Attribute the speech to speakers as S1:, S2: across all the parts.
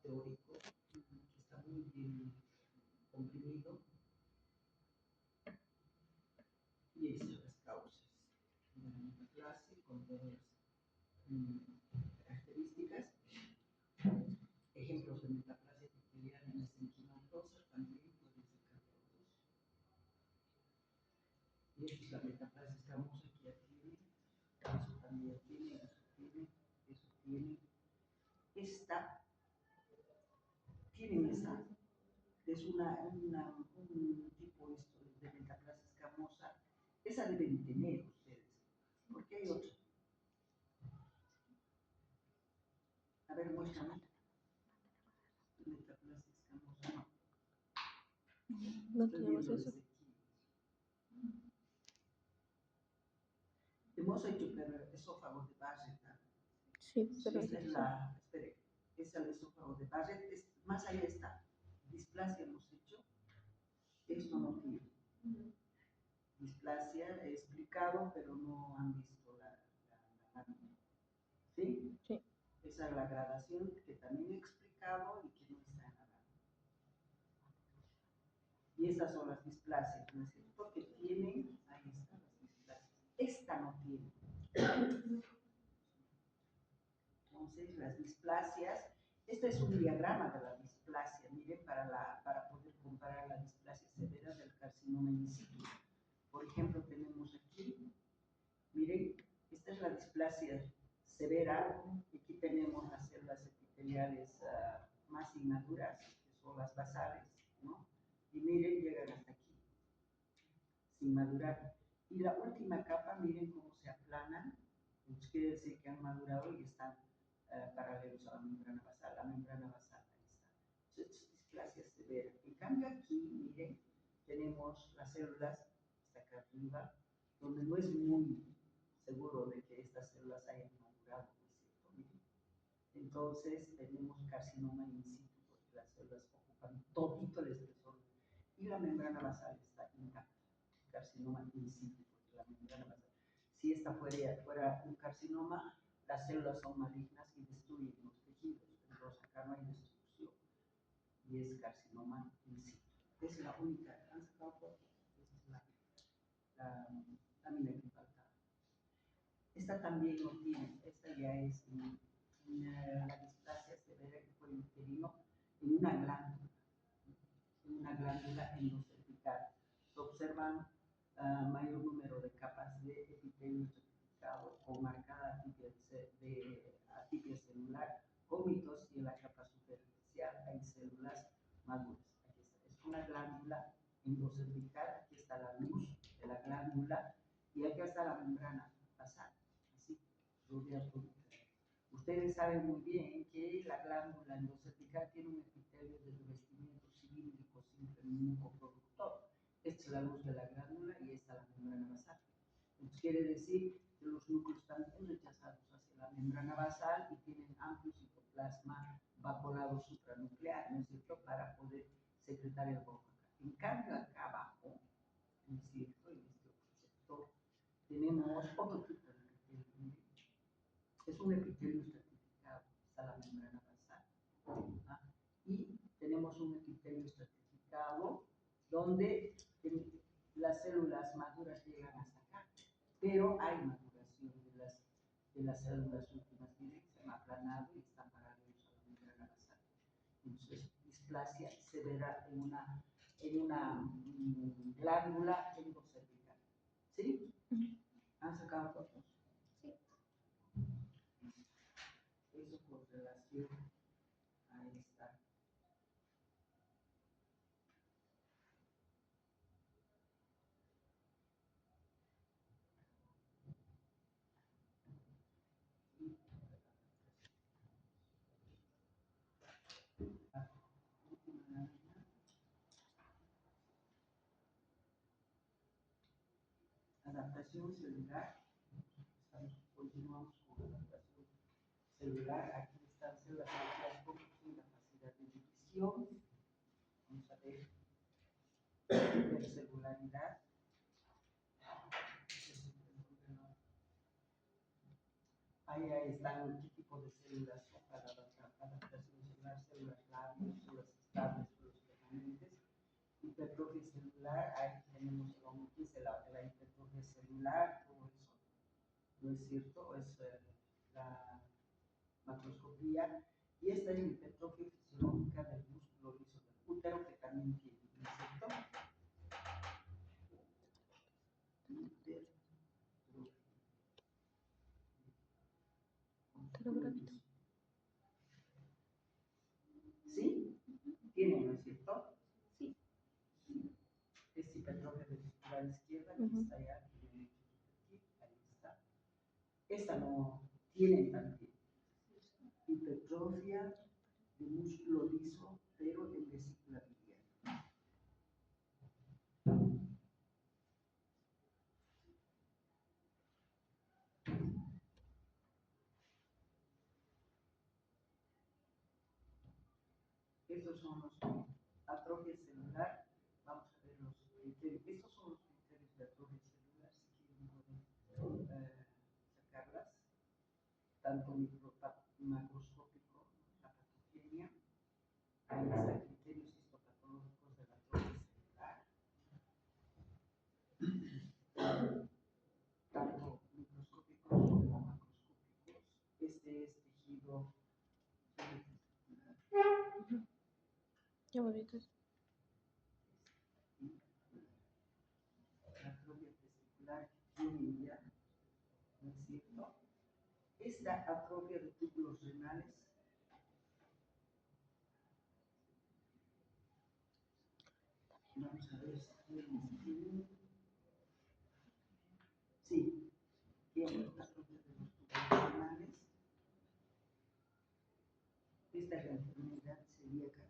S1: teórico, que está muy bien comprimido, y estas las causas de la metaclase con todas las características. Ejemplos de metaplasia epitelial en mesenquimatosa también pueden ser causados. Y esta es la metaplasia escamosa que ya tiene, eso también tiene, eso tiene, eso tiene. Esta, tienen esta, es un tipo esto de metaplasia escamosa. Esa deben tener ustedes, porque hay otra. A ver, muéstrame. Metaplasia escamosa, no.
S2: No tenemos eso.
S1: Hemos hecho el esófago de Barrett.
S2: Sí, pero
S1: Esta es la, espere, es el esófago de Barrett. Más allá está. Displasia hemos hecho. Esto no tiene. Displasia he explicado, pero no han visto la lámina. ¿Sí?
S2: Sí.
S1: Esa es la gradación que también he explicado y que no está en la lámina. Y estas son las displasias, ¿no es cierto? Que tienen, ahí están las displasias. Esta no tiene. Entonces, las displasias, este es un diagrama de la displasia, miren, para poder comparar la displasia severa del carcinoma in situ. Por ejemplo, tenemos aquí, miren, esta es la displasia severa, aquí tenemos las células epiteliales más inmaduras, que son las basales, ¿no? Y miren, llegan hasta aquí, sin madurar. Y la última capa, miren cómo se aplanan, pues quiere decir que han madurado y están paralelos a la membrana basal. La membrana basal, ahí está. Entonces, es displasia severa. En cambio aquí, miren, tenemos las células, está acá arriba, donde no es muy seguro de que estas células hayan madurado, ¿no es cierto? Miren. Entonces, tenemos carcinoma in situ, porque las células ocupan todito el espesor. Y la membrana basal está intacta. Carcinoma in situ, porque la membrana basal. Si esta fuera un carcinoma, las células son malignas y destruyen los tejidos, entonces acá no hay destrucción y es carcinoma in situ. Es la única, han sacado fotos, esta es la lámina que faltaba. Esta también lo tiene, esta ya es la displasia severa que fue uterino en una glándula endocervical. Se observan mayor número de capas de epitelio estratificado o marcada atipia celular, con mitosis en la capa superficial, hay células maduras. Aquí está. Es una glándula endocervical, aquí está la luz de la glándula y aquí está la membrana basal, así, rodea todo. Ustedes saben muy bien que la glándula endocervical tiene un epitelio de revestimiento cilíndrico simple mucoproductor. Esta es la luz de la glándula y esta la membrana basal. Entonces quiere decir que los núcleos están bien rechazados hacia la membrana basal y tienen amplio citoplasma vaporado supranuclear, ¿no es cierto?, para poder secretar el rojo acá. En cambio, acá abajo, ¿no es cierto?, en este otro sector, tenemos otro tipo de epitelio. Es un epitelio estratificado, está la membrana basal. ¿Ah? Y tenemos un epitelio estratificado donde las células maduras llegan hasta acá, pero hay maduración de las células últimas, miren, se han aplanado y están paralelos a la membrana basal. Entonces, displasia severa en una glándula endocervical. ¿Sí? ¿Han sacado fotos? Eso por relación a esta. Adaptación celular. Continuamos con la adaptación celular. Aquí están células con capacidad de división. Vamos a ver hipercelularidad. Ahí están qué tipo de células son para la adaptación celular, células ¿no es cierto? Es la macroscopía, y esta es la hipertrofia fisiológica del músculo liso del útero, que también tiene, ¿no es cierto? ¿Sí? ¿Tiene, no es cierto?
S2: Sí.
S1: Es hipertrofia vesicular izquierda, aquí está ya, aquí, ahí está. Esta no tiene también hipertrofia de músculo liso, pero en vesícula biliar. Estos son los atrofia celular. Vamos a ver los criterios. Estos son los criterios de atrofia celular. Si quieren pueden sacarlas. Tanto macroscópico, la patogenia. Ahí está criterios histopatológicos de la atrofia celular. Tanto microscópicos como macroscópicos. Este es tejido.
S2: Ya me vi.
S1: La atrofia testicular que tiene ya, ¿no es cierto? Esta atrofia de túbulos renales. Vamos a ver si tienen. Sí, tiene atrofia de los túbulos renales. Esta es la enfermedad celíaca,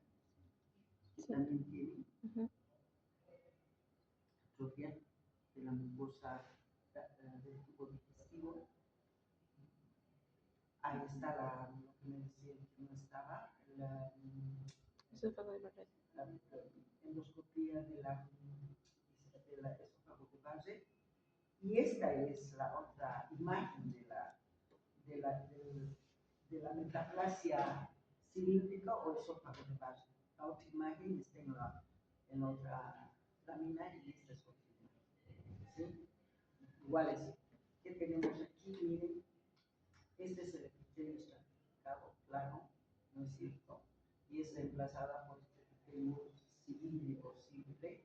S1: que también tiene atrofia de la mucosa del tubo digestivo. Ahí está lo que me decían que no estaba, la endoscopía de la esófago de Barré. Y esta es la otra imagen de la metaplasia cilíndrica o esófago de Barré. La otra imagen está en la otra lámina, y esta es otra imagen. ¿Sí? Iguales. ¿Qué tenemos aquí? Miren, este es el epitelio estratificado plano, ¿no es cierto? Y es reemplazada por este epitelio cilíndrico simple,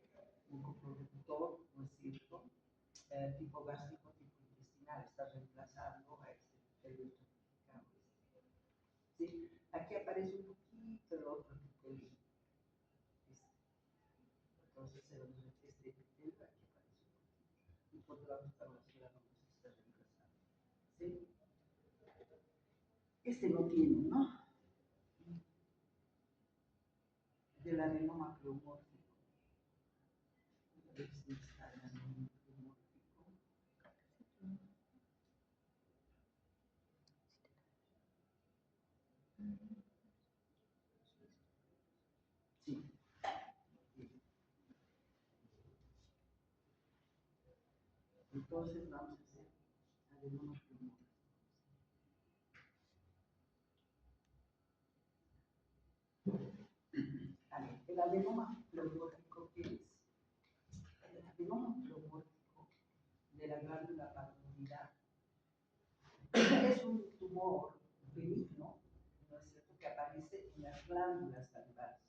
S1: un coproductor, ¿no es cierto? Tipo gástrico, tipo intestinal, está reemplazando a este epitelio estratificado. ¿Sí? Aquí aparece un poquito el otro epitelio. Entonces, este epitelio aquí aparece un poquito. Y por otro lado está la ciudad donde se está reemplazando. ¿Sí? Este no tiene, ¿no? Del adenoma pleomórfico. Este está el adenoma pleomórfico. Sí. Entonces vamos a hacer adenoma pleomórfico. A ver, el adenoma pleomórfico, ¿qué es? El adenoma pleomórfico de la glándula parietral es un tumor benigno, ¿no es cierto?, que aparece en las glándulas salivales.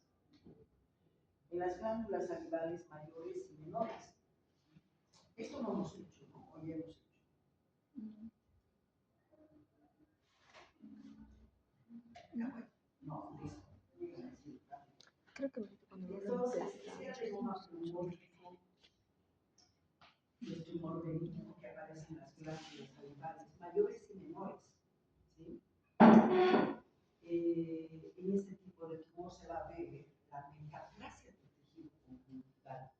S1: En las glándulas salivales mayores y menores. Esto no hemos hecho, ¿no? O ya hemos hecho. No, listo.
S2: Creo que cuando
S1: Entonces, ese adenoma pleomórfico es tumor benigno que aparece en las glándulas salivales mayores y menores. ¿Sí? En este tipo de tumor se va a ver la metaplasia del tejido conjuntival.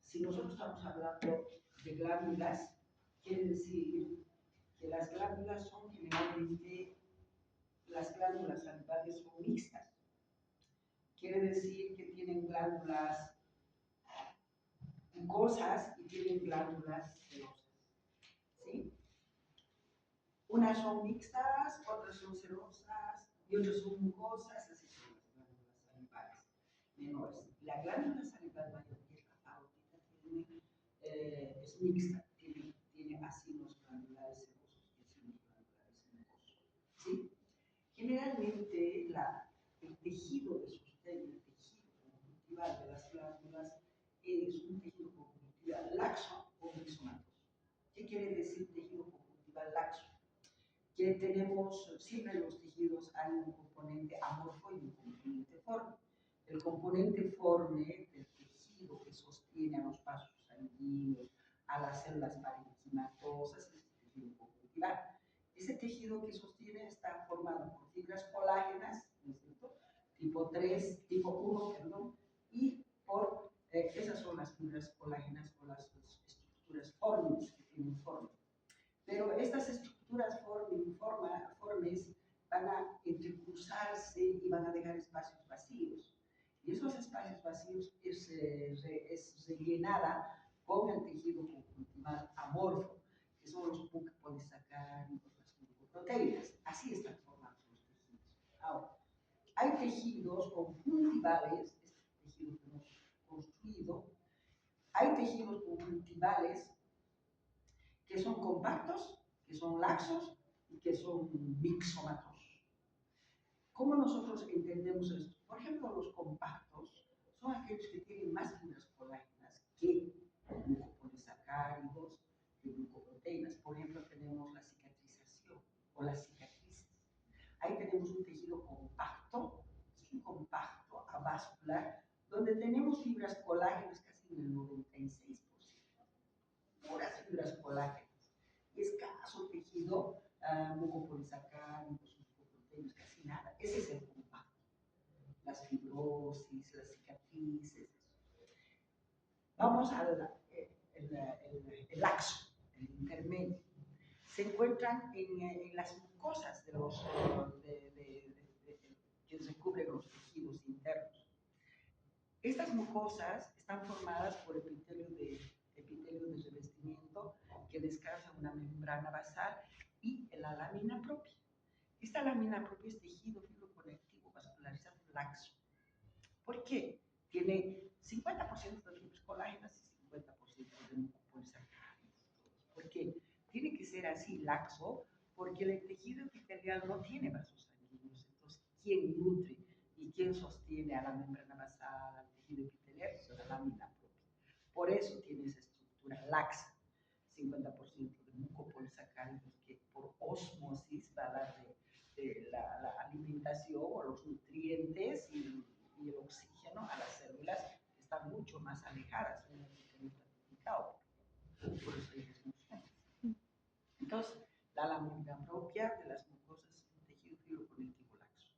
S1: Si nosotros estamos hablando de glándulas, quiere decir que las glándulas son generalmente, las glándulas salivales son mixtas. Quiere decir que tienen glándulas mucosas y tienen glándulas serosas. ¿Sí? Unas son mixtas, otras son serosas y otras son mucosas, así son las glándulas salivales menores. La glándula salival mayor, que es la parótida, es mixta, tiene así unos realmente el tejido de sostén, el tejido conjuntival de las glándulas es un tejido conjuntival laxo o rizomatoso. ¿Qué quiere decir tejido conjuntival laxo? Que tenemos, siempre en los tejidos hay un componente amorfo y un componente forme. El componente forme del tejido que sostiene a los vasos sanguíneos, a las células parenquimatosas, es el tejido conjuntival. Ese tejido que sostiene está formado por fibras colágenas, ¿no es cierto? Tipo 3, tipo 1, perdón, y por, esas son las fibras colágenas o las estructuras formes que tienen forma. Pero estas estructuras formes van a entrecruzarse y van a dejar espacios vacíos. Y esos espacios vacíos es rellenada con el tejido conjuntival amorfo, que son los polisacáridos, las glucoproteínas. Así están formados los tejidos. Ahora, hay tejidos conjuntivales, este tejido que hemos construido, hay tejidos conjuntivales que son compactos, que son laxos y que son mixomatos. ¿Cómo nosotros entendemos esto? Por ejemplo, los compactos son aquellos que tienen más fibras colágenas que glucopolisacáridos, que glucoproteínas. Por ejemplo, tenemos la cicatrización o las cicatrices. Ahí tenemos un tejido compacto, es un compacto avascular, donde tenemos fibras colágenas casi en el 96%. Puras fibras colágenas. Y escaso tejido mucopolisacáridos, mucoproteínas, casi nada. Ese es el compacto. Las fibrosis, las cicatrices. Vamos al el laxo, el intermedio. Se encuentran en las mucosas de los, que recubren los tejidos internos. Estas mucosas están formadas por epitelio de revestimiento que descansa en una membrana basal y en la lámina propia. Esta lámina propia es tejido fibroconectivo vascularizado laxo. ¿Por qué? Tiene 50% de fibras colágenas y 50% de mucopolisacáridos. ¿Por qué? Tiene que ser así laxo porque el tejido epitelial no tiene vasos sanguíneos. Entonces, ¿quién nutre y quién sostiene a la membrana basal, al tejido epitelial? Es la lámina propia. Por eso tiene esa estructura laxa. 50% de mucopolisacáridos que por osmosis va a dar de la alimentación o los nutrientes y el oxígeno a las células que están mucho más alejadas de un planificado, por eso hay disfunciones. Entonces, la lámina propia de las mucosas es un tejido fibroconectivo laxo.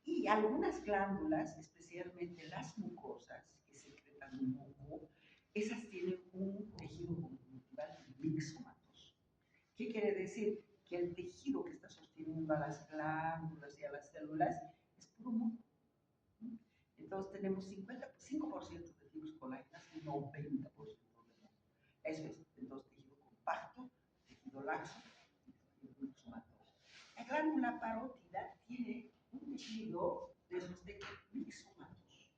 S1: Y algunas glándulas, especialmente las mucosas que secretan moco, esas tienen un tejido conjuntival mixomatoso. ¿Qué quiere decir? Que el tejido que está sosteniendo a las glándulas y a las células es puro moco. Entonces tenemos 55% de fibras colágenas y 90% de moco. Eso es, entonces, tejido compacto, tejido laxo y tejido mixomatoso. La glándula parótida tiene un tejido de sostén mixomatoso,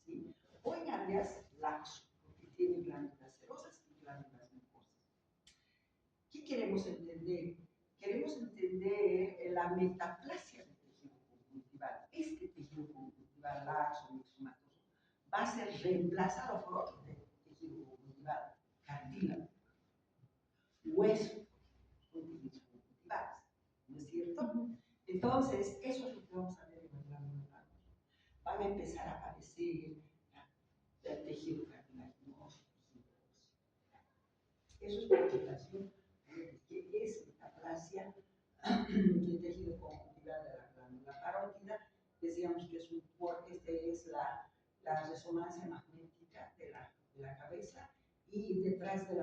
S1: ¿sí? O en áreas laxo, porque tiene glándulas serosas y glándulas mucosas. ¿Qué queremos entender? Queremos entender la metaplasia del tejido conjuntival. Este tejido conjuntival laxo, mixomatoso, va a ser reemplazado por otro tejido conjuntival, cartílago, hueso, son tejidos conjuntivales, ¿no es cierto? Entonces, eso es lo que vamos a ver en la glándula parótida. Van a empezar a aparecer el tejido cartilaginoso, tejido óseo. Eso es por relación que es metaplasia del tejido conjuntival de la glándula parótida. Decíamos que es un tumor, es la resonancia magnética de la cabeza, y detrás del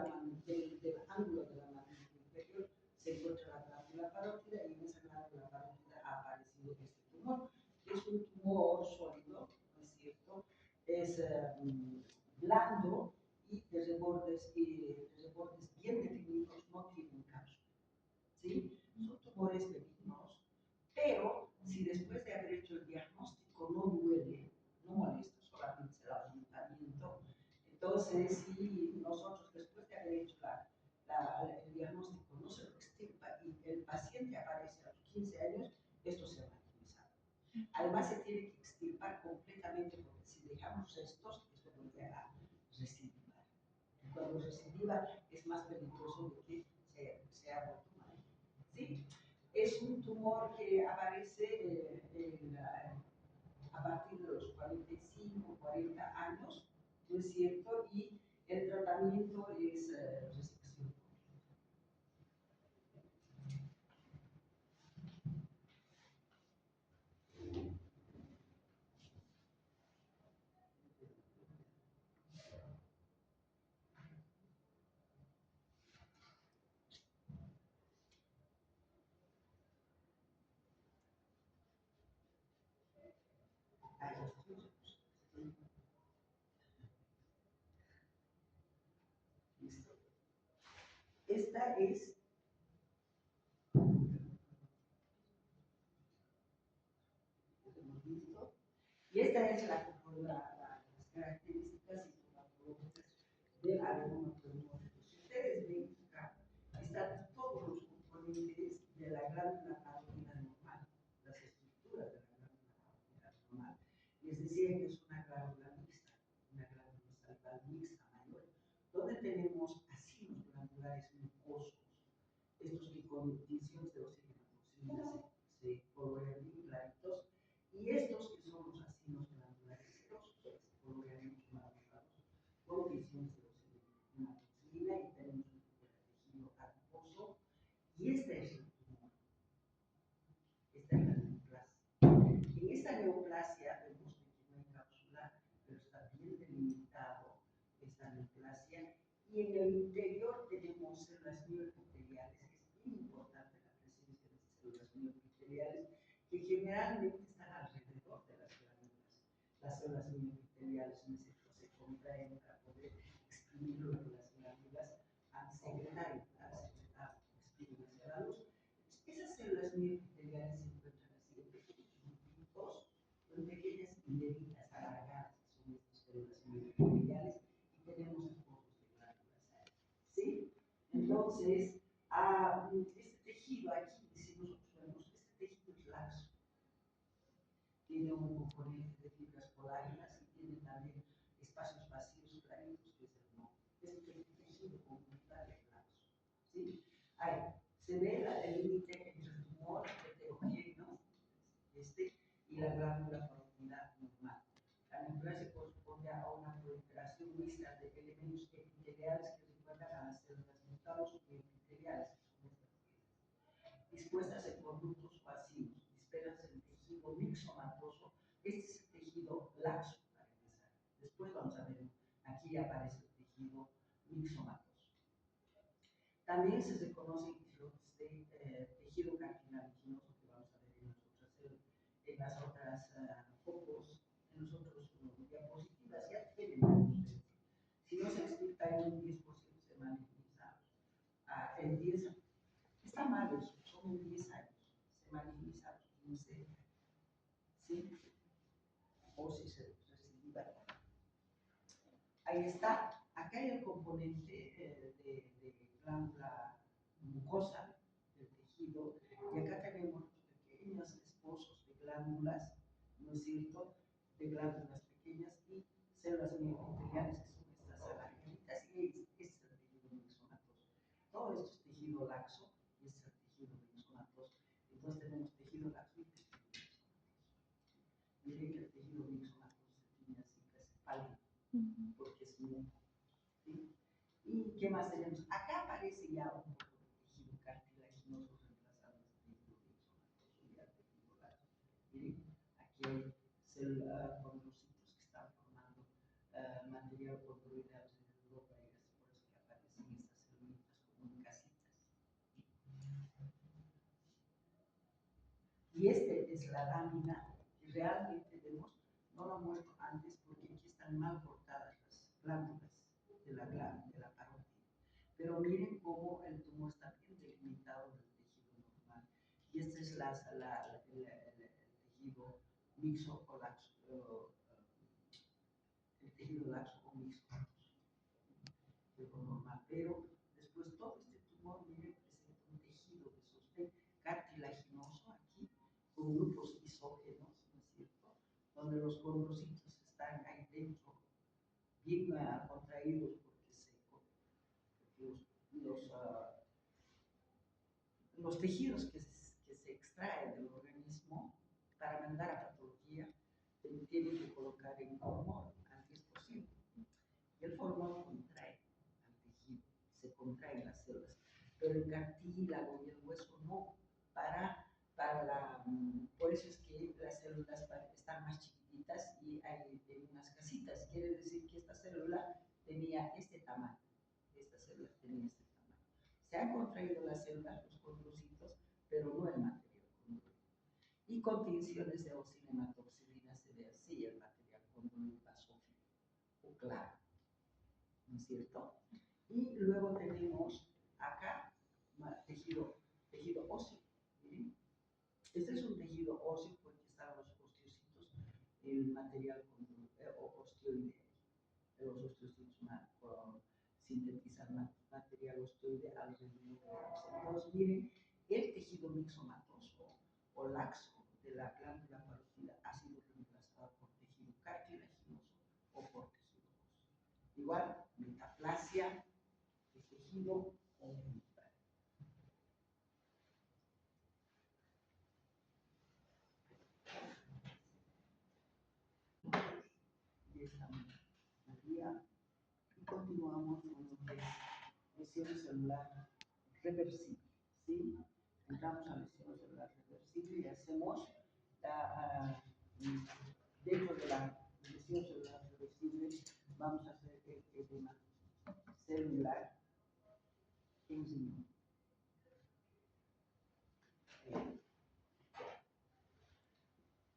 S1: ángulo de la mandíbula inferior se encuentra la glándula parótida, y en esa glándula parótida ha aparecido este tumor. Es un tumor sólido, ¿no es cierto? Es blando y de rebordes bien definidos, no tienen cápsula. ¿Sí? Son tumores benignos, pero si después de haber hecho el diagnóstico no duele, no molesta, solamente se da ayuntamiento, entonces si nosotros después de haber hecho el diagnóstico no se lo extirpa y el paciente aparece a los 15 años, esto se Además se tiene que extirpar completamente porque si dejamos restos, esto vuelve a recidivar. Y cuando recidiva es más peligroso de que sea vuelto mal. ¿Sí? Es un tumor que aparece a partir de los 45, 40 años, ¿no es cierto? Y el tratamiento es resección. Listo. Esta es listo. Y esta es las características sintomatológicas del adenomatológico. Si ustedes ven acá, están todos los componentes de la glándula parótida normal, las estructuras de la glándula parótida normal. Les decía que es una glándula mixta, una glándula salival mixta mayor, donde tenemos acinos glandulares mucosos, estos que con tinciones de los hematoxilinas se colorean bien claritos, y estos que son los acinos glandulares serosos, que se colorean mucho más rosados, con tinciones de los hematoxilina, y tenemos un tejido adiposo, y este es el tumor. Esta es la neoplasia. En esta neoplasia vemos que no encapsula, pero está bien delimitado esta neoplasia, y en el interior tenemos células mioepiteliales. Es muy importante la presencia de células mioepiteliales que generalmente están alrededor de las glándulas. Las células mioepiteliales se contraen para poder exprimir lo que las glándulas secretan a exprimir hacia la luz. Esas células mioepiteliales se encuentran así en pequeños grupitos, en pequeñas hileritas alargadas, que son estas células mioepiteliales, y tenemos esposos de glándulas. ¿Sí? Entonces, este tejido aquí, decimos nosotros, este tejido es laxo. Tiene un componente de fibras colágenas y tiene también espacios vacíos claritos, que es el no. Este tejido conjuntal es laxo. ¿Sí? Ahí se ve el límite entre el tumor heterogéneo y la glándula parótida normal. La neoplasia corresponde a una proliferación mixta de elementos epiteliales que recuerdan a las células mutados y epiteliales, que son estas piezas, dispuestas en conductos o acinos, dispersas en tejido mixomatoso. Este es el tejido laxo, para empezar. Después vamos a ver, aquí aparece el tejido mixomatoso. También se reconocen islotes de tejido cartilaginioso, que vamos a ver en las otras focos, en los otros diapositivas, ya tienen ustedes. Si no se explica en un 10% se magnetiza. En 10, está mal eso, son en 10 años, se magnetiza a los 15, ¿sí? O si se recidiva. Ahí está. Acá hay el componente de glándula mucosa del tejido, y acá tenemos pequeños esposos de glándulas, ¿no es cierto? De glándulas pequeñas y células mioepiteliales, que son estas alargaditas, y este es el tejido mixomatoso. Todo esto es tejido laxo y este es el tejido mixomatoso. Entonces tenemos tejido laxo y tejido mixomatoso. Miren que el tejido mixomatoso se tiene así, que es pálido, porque es muy. ¿Sí? ¿Y qué más tenemos? Acá aparece ya un poco de tejido cartilaginoso reemplazando el tejido mixomatoso y el tejido laxo. Miren, aquí hay condrocitos que están formando material condroidal en Europa, y es por eso que aparecen estas celulitas como en casitas. Y esta es la lámina que realmente vemos, no lo muestro antes porque aquí están mal cortadas las glándulas de la parótida. Pero miren cómo el tumor está bien delimitado del tejido normal. Y este es el tejido mixo o laxo, el tejido laxo o mixo, normal. Pero después todo este tumor, miren, presenta un tejido de sostén cartilaginoso aquí, con grupos isógenos, ¿no es donde los condrocitos están ahí dentro, bien contraídos porque los tejidos que se extraen del organismo para mandar a patología se tienen que colocar en formol antes posible. Y el formol contrae al tejido, se contraen las células, pero el cartílago y el hueso no. Por eso es que las células están más chiquititas y hay unas casitas. Quiere decir que esta célula tenía este tamaño, esta célula tenía este tamaño. Se han contraído las células, los condrocitos, pero no el material condroide. Y con tinciones de ocinematoxilina se ve así el material condroide basófilo o claro, ¿no es cierto? Y luego tenemos acá tejido óseo. ¿Miren? Este es un tejido óseo porque están los osteocitos, el material osteoide. Los osteocitos sintetizan material osteoide alrededor de la ósea. Entonces, miren, el tejido mixomatoso o laxo de la glándula parótida ha sido reemplazado por tejido cartilaginoso o por tejido óseo. Igual, metaplasia de tejido omental. Y estamos María y continuamos con lo que es lesión celular reversible. ¿Sí? Entramos a lesión celular reversible y hacemos dentro de la lesión celular reversible vamos a hacer el edema celular en riñón.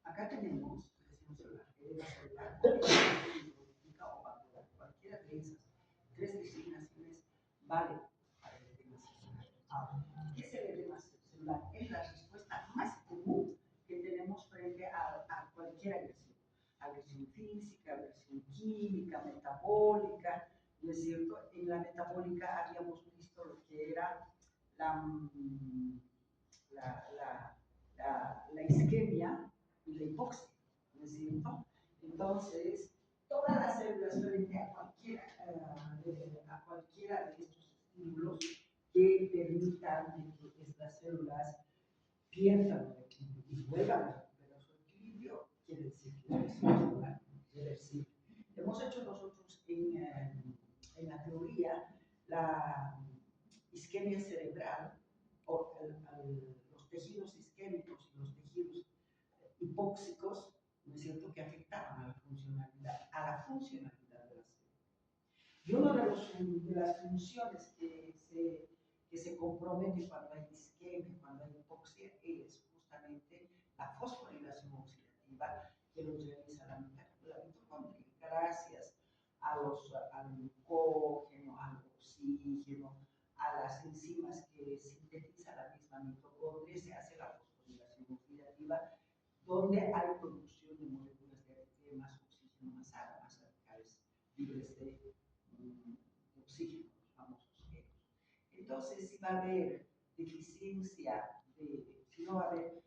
S1: Acá tenemos lesión celular, edema celular, o vascular, cualquiera de esas tres designaciones vale para el edema celular. Ahora, ¿qué es el edema celular? Es la respuesta más común que tenemos frente a cualquier agresión. Agresión física, agresión química, metabólica, ¿no es cierto? En la metabólica habíamos visto lo que era la isquemia y la hipoxia, ¿no es cierto? Entonces, todas las células frente a cualquiera de estos estímulos que permitan que estas células pierdan el equilibrio y vuelvan a recuperar su equilibrio, quiere decir que la lesión celular reversible. Hemos hecho nosotros en la teoría la isquemia cerebral o los tejidos isquémicos y los tejidos hipóxicos, ¿no es cierto?, que afectaban a la funcionalidad de la célula. Y una de las funciones que se compromete cuando hay isquemia, cuando hay hipoxia, es justamente la fosforilación oxidativa que lo realiza la mitocondria. Gracias al glucógeno, al oxígeno, a las enzimas que sintetiza la misma mitocondria, se hace la fosforilación oxidativa, donde hay producción de moléculas de ATP más oxígeno, más agua, más radicales libres de oxígeno, los famosos GEOs. Entonces, si va a haber deficiencia si no va a haber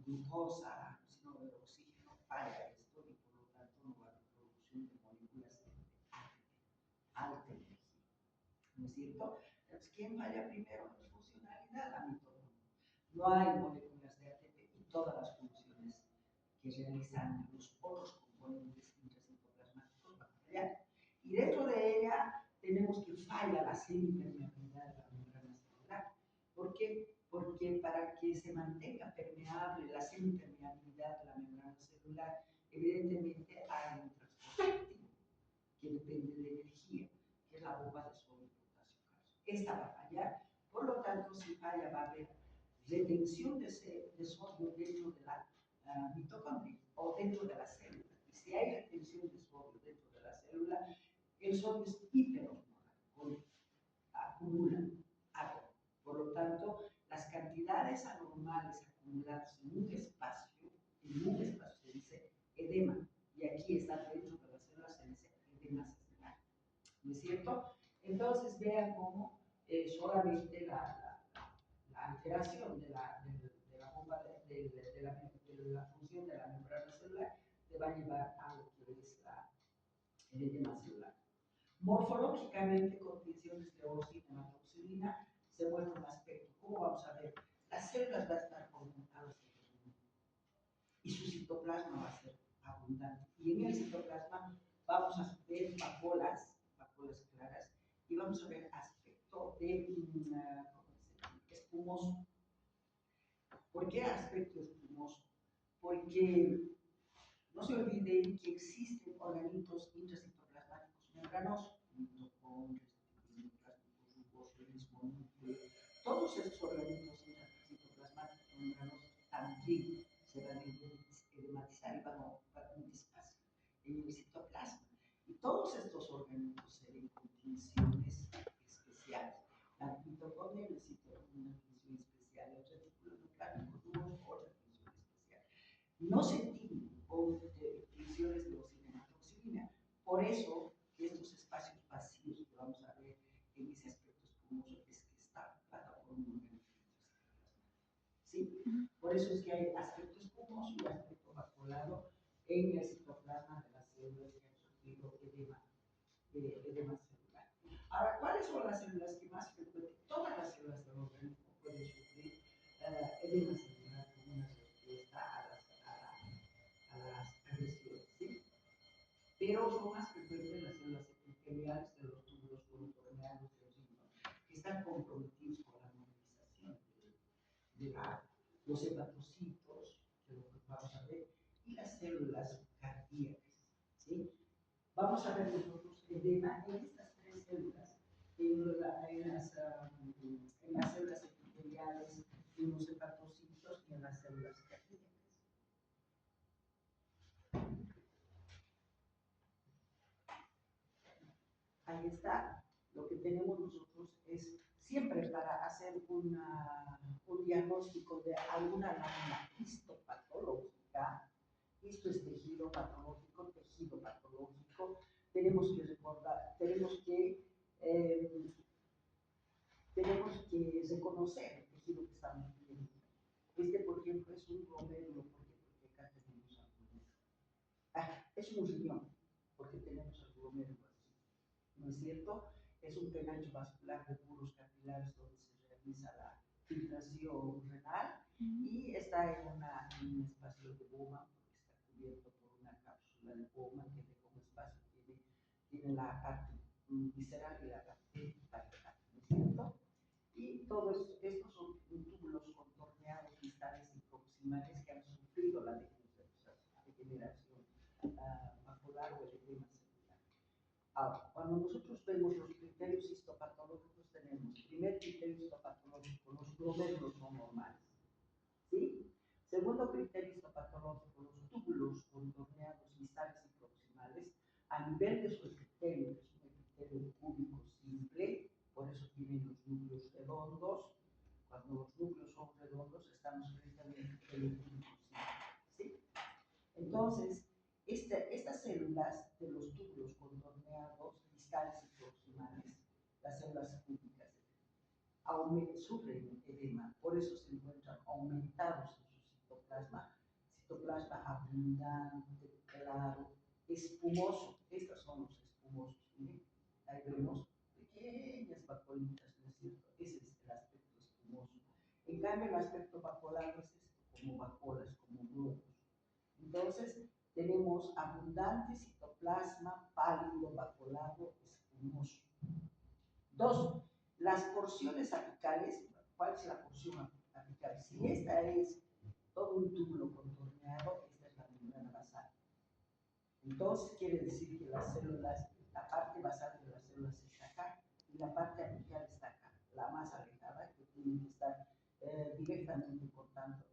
S1: glucosa, si no va a haber oxígeno, falla esto y por lo tanto no va a haber producción de moléculas de alta energía. ¿No es cierto? Entonces, ¿quién falla primero en funcionalidad? La mitocondria. No hay moléculas de ATP y todas las funciones que realizan los otros componentes intracitoplasmáticos van a fallar. Y dentro de ella tenemos que falla la semipermeabilidad de la membrana celular. ¿Por qué? Porque para que se mantenga permeable la semipermeabilidad de la membrana celular, evidentemente hay un transporte activo que depende de energía, que es la bomba de sodio, potasio, calcio. Esta va a fallar, por lo tanto, si falla va a haber retención de sodio dentro de la mitocondria o dentro de la célula. Y si hay retención de sodio dentro de la célula, el sodio es hiperosmolar, acumula agua. Por lo tanto, las cantidades anormales acumuladas en un espacio se dice edema. Y aquí está dentro de la célula, se dice edema celular. ¿No es cierto? Entonces, vean cómo solamente la alteración de la bomba de la función de la membrana celular te va a llevar a lo que es el edema celular. Morfológicamente, con tensiones de oxi y hematoxilina, se muestra un aspecto. ¿Cómo vamos a ver? Las células van a estar conjuntadas y su citoplasma va a ser abundante. Y en el citoplasma vamos a ver papolas claras, y vamos a ver aspecto de espumoso. ¿Por qué aspecto espumoso? Porque no se olviden que existen organitos intracitoplasmáticos membranosos, mitocondrias, citoplasmáticos, rugoso, núcleo. Todos estos organitos intracitoplasmáticos membranosos también se van a edematizar y van a ocupar un espacio en el citoplasma. Y todos estos organismos se ven con tensiones especiales. La mitocondria necesita una tensión especial, los retículos nucleares otra tensión especial. No se tienen con tensiones de oxigena. Por eso, estos espacios vacíos que vamos a ver en ese aspecto espumoso es que está ocupado por un organismo. ¿Sí? Por eso es que hay aspecto espumoso y aspecto vacuolado en el citoplasma de las células que han sufrido edema celular. Ahora, ¿cuáles son las células que más frecuentemente? Todas las células del organismo pueden sufrir edema celular como una respuesta a las agresiones, ¿sí? Pero son más frecuentes las células epiteliales de los túbulos contorneados de los riñones, que están comprometidos con la movilización de los hepatocitos, que lo vamos a ver, y las células cardíacas, ¿sí? Vamos a ver nosotros edema en estas tres células, en las células epiteliales, en los hepatocitos y en las células cardíacas. Ahí está. Lo que tenemos nosotros es siempre para hacer un diagnóstico de alguna lámina histopatológica. Esto es tejido patológico, tenemos que recordar, tenemos que reconocer el tejido que estamos viendo. Este, por ejemplo, es un glomérulo, porque acá tenemos algo. Es un riñón, porque tenemos el glomérulo así, ¿no es cierto? Es un penacho vascular de puros capilares donde se realiza la filtración renal y está en un espacio de Bowman, porque está cubierto por una cápsula de Bowman que como espacio tiene la parte visceral y la parte vital, ¿no es cierto? Y todos estos son túbulos contorneados, distales y proximales que han sufrido la degeneración macular o el edema celular. Ahora, cuando nosotros vemos los criterios histopatológicos, tenemos primer criterio histopatológico, los glomérulos son normales, ¿sí? Segundo criterio histopatológico, los túbulos contorneados, distales y proximales, a nivel de su epitelio, que es un epitelio cúbico simple, por eso tienen los núcleos redondos. Cuando los núcleos son redondos, estamos frente a un epitelio cúbico simple, ¿sí? Entonces, estas células de los túbulos contorneados, distales y proximales, las células cúbicas, sufren edema, por eso se encuentran aumentados en su citoplasma abundante, claro, espumoso. Estos son los espumosos. ¿Sí? Ahí vemos pequeñas vaporitas, ¿no es cierto? Ese es el aspecto espumoso. En cambio, el aspecto vapolar es esto, como vapolas, como globos. Entonces, tenemos abundante citoplasma pálido, vaporado, espumoso. Dos, las porciones apicales. ¿Cuál es la porción apical? Si esta es todo un túbulo contorneado, esta es la membrana basal. Entonces, quiere decir que las células, la parte basal de las células está acá y la parte apical está acá, la más alejada, que tiene que estar directamente en contacto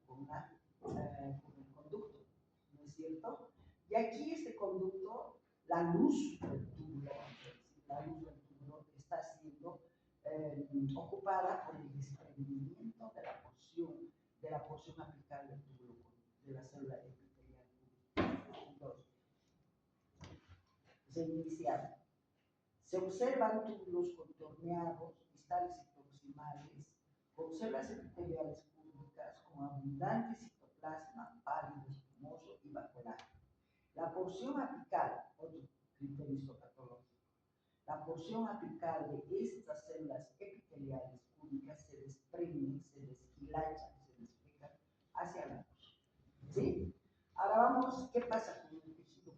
S1: con el conducto, ¿no es cierto? Y aquí este conducto, la luz del túbulo, está siendo ocupada por el desprendimiento de la porción apical del túbulo, de la célula epitelial. Entonces, se iniciaron. Se observan túbulos contorneados, distales y proximales, con células epiteliales públicas con abundante citoplasma pálido, espumoso y vapolar. porción apical, otro criterio histopatológico, la porción apical de estas células epiteliales cúbicas se desprenden, se deshilachan, se despegan hacia la luz. ¿Sí? Ahora vamos, ¿qué pasa con el tejido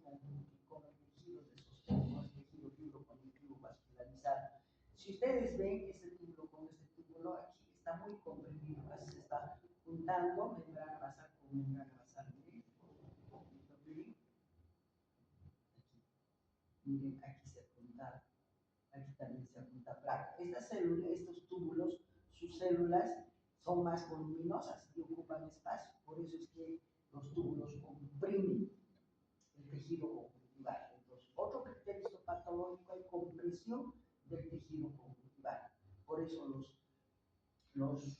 S1: con el tejido de sostén, con el tejido fibroconectivo vascularizado? Si ustedes ven este túbulo con este túbulo, aquí está muy comprimido, casi se está juntando membrana basal con membrana basal. Miren, aquí se junta, aquí también se junta placa. Estas células, estos túbulos, sus células son más voluminosas y ocupan espacio, por eso es que los túbulos comprimen el tejido conjuntival. Entonces, otro criterio histopatológico hay compresión del tejido conjuntival. Por eso los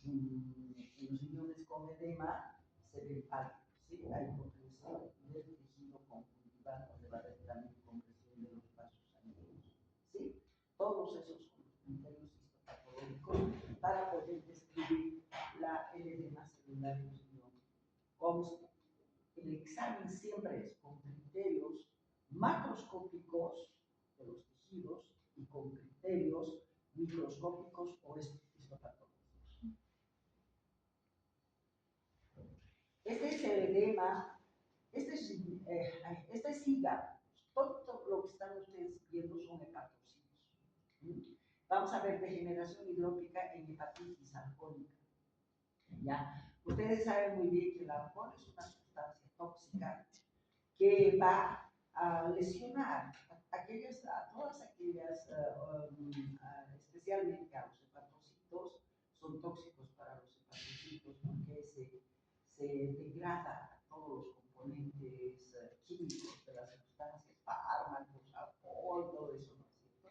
S1: riñones con edema se ven pálidos, ¿sí? Hay compresión del tejido conjuntival, donde va a haber también compresión de los vasos sanguíneos, ¿sí? Todos esos son los criterios histopatológicos para poder describir el edema celular en el riñón. Conste, el examen siempre es con criterios macroscópicos de los tejidos y con criterios microscópicos o histopatológicos. Este es el edema, este es hígado. Todo lo que están ustedes viendo son hepatocitos. Vamos a ver degeneración hidrópica en hepatitis alcohólica. ¿Ya? Ustedes saben muy bien que el alcohol es una sustancia tóxica que va a lesionar a todas aquellas, especialmente a los hepatocitos, son tóxicos para los hepatocitos porque se degrada todos los componentes químicos de las sustancias, fármacos, alcohol, todo eso, ¿no es cierto?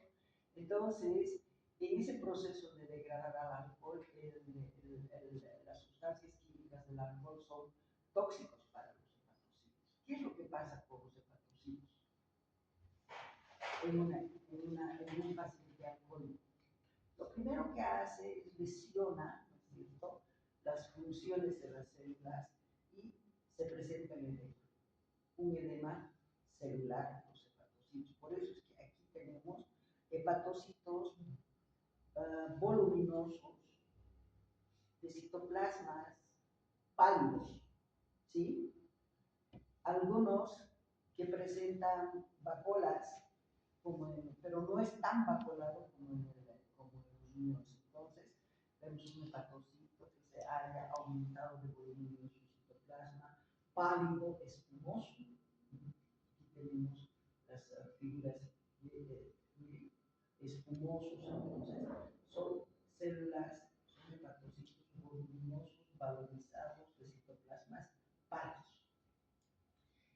S1: Entonces, en ese proceso de degradar al alcohol, las sustancias químicas del alcohol son tóxicos para los hepatocitos. ¿Qué es lo que pasa con los hepatocitos en un paciente alcohólico? Lo primero que hace es lesiona, ¿no es cierto?, las funciones de las células y se presenta un edema celular en los hepatocitos. Por eso es que aquí tenemos hepatocitos voluminosos, de citoplasmas pálidos, ¿sí? Algunos que presentan vacuolas, pero no es tan vacuolado como en los niños. Entonces, vemos un hepatocito que se haya aumentado de volumen en su citoplasma, pálido, espumoso. Aquí tenemos las figuras espumosos, entonces son células, son hepatocitos voluminosos, valorizados de citoplasmas pálidos.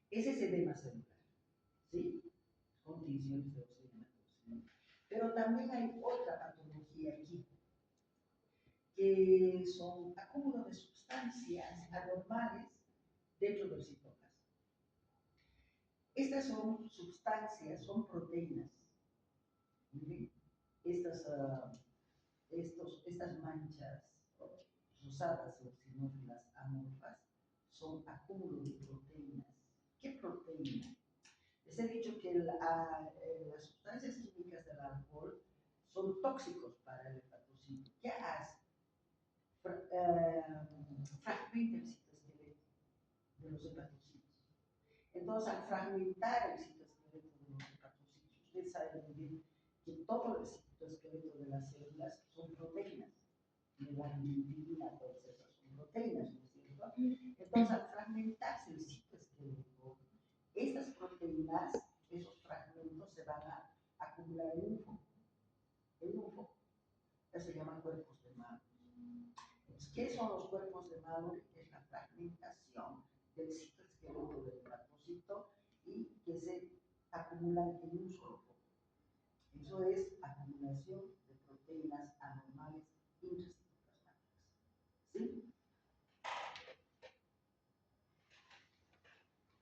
S1: Ese es edema celular, ¿sí? Con tinciones de oxígeno. Pero también hay otra patología aquí, que son acúmulo de sustancias anormales dentro del citoplasma. Estas son sustancias, son proteínas. Miren, estas manchas rosadas o sinófilas amorfas son acúmulo de proteínas. ¿Qué proteína? Les he dicho que las sustancias químicas del alcohol son tóxicos para el hepatocito. ¿Qué hace? Fragmenta el citoesqueleto de los hepatocitos. Entonces, al fragmentar el citoesqueleto de los hepatocitos, ustedes saben muy bien que todo el citoesqueleto de las células son proteínas. Melanina, todas esas son proteínas, ¿no es cierto? Entonces, al fragmentarse el citoesqueleto, estas proteínas, esos fragmentos se van a acumular en un foco. Eso se llaman cuerpos de Mallory. ¿Qué son los cuerpos de Mallory? Es la fragmentación del citoesqueleto del hepatocito y que se acumulan en un solo foco. Eso es acumulación de proteínas anormales intracitoplasmáticas. ¿Sí?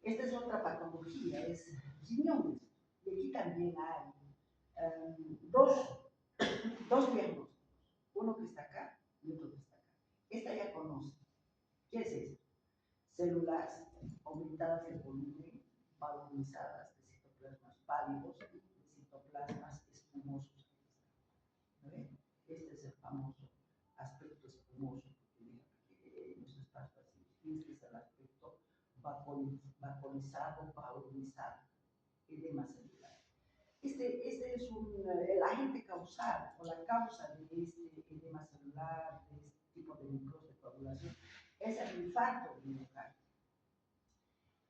S1: Esta es otra patología, es riñones. Y aquí también hay dos diagnósticos, uno que está acá y otro que está acá. Esta ya conoce. ¿Qué es esto? Células aumentadas de volumen, balonizadas de citoplasmas pálidos y de citoplasmas espumosos. ¿Ve? Este es el famoso aspecto espumoso que nos está haciendo. Este es el aspecto vaporizado, balonizado, edema celular. Este es el agente causal o la causa de este edema celular, de este tipo de necrosis de coagulación, es el infarto del miocardio.